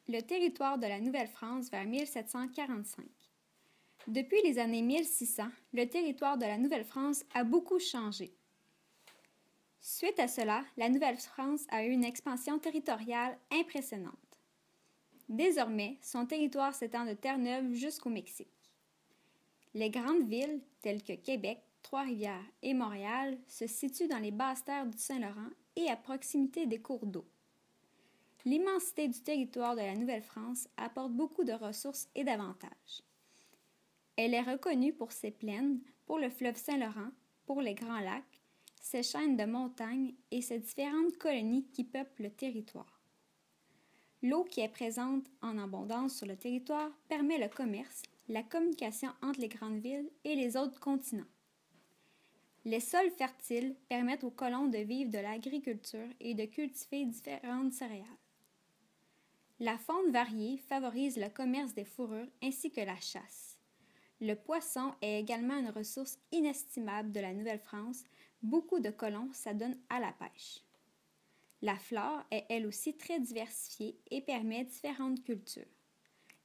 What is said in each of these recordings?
le territoire de la Nouvelle-France vers 1745. Depuis les années 1600, le territoire de la Nouvelle-France a beaucoup changé. Suite à cela, la Nouvelle-France a eu une expansion territoriale impressionnante. Désormais, son territoire s'étend de Terre-Neuve jusqu'au Mexique. Les grandes villes, telles que Québec, Trois-Rivières et Montréal, se situent dans les basses terres du Saint-Laurent et à proximité des cours d'eau. L'immensité du territoire de la Nouvelle-France apporte beaucoup de ressources et d'avantages. Elle est reconnue pour ses plaines, pour le fleuve Saint-Laurent, pour les grands lacs, ses chaînes de montagnes et ses différentes colonies qui peuplent le territoire. L'eau qui est présente en abondance sur le territoire permet le commerce, la communication entre les grandes villes et les autres continents. Les sols fertiles permettent aux colons de vivre de l'agriculture et de cultiver différentes céréales. La faune variée favorise le commerce des fourrures ainsi que la chasse. Le poisson est également une ressource inestimable de la Nouvelle-France. Beaucoup de colons s'adonnent à la pêche. La flore est elle aussi très diversifiée et permet différentes cultures.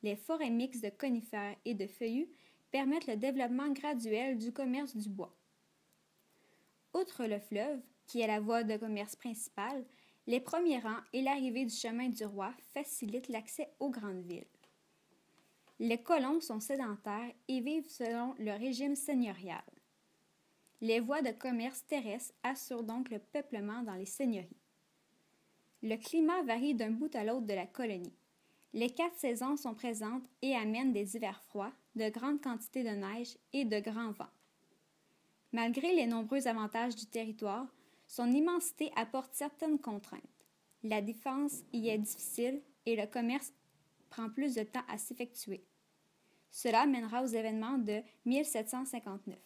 Les forêts mixtes de conifères et de feuillus permettent le développement graduel du commerce du bois. Outre le fleuve, qui est la voie de commerce principale, les premiers rangs et l'arrivée du chemin du roi facilitent l'accès aux grandes villes. Les colons sont sédentaires et vivent selon le régime seigneurial. Les voies de commerce terrestre assurent donc le peuplement dans les seigneuries. Le climat varie d'un bout à l'autre de la colonie. Les 4 saisons sont présentes et amènent des hivers froids, de grandes quantités de neige et de grands vents. Malgré les nombreux avantages du territoire, son immensité apporte certaines contraintes. La défense y est difficile et le commerce prend plus de temps à s'effectuer. Cela mènera aux événements de 1759.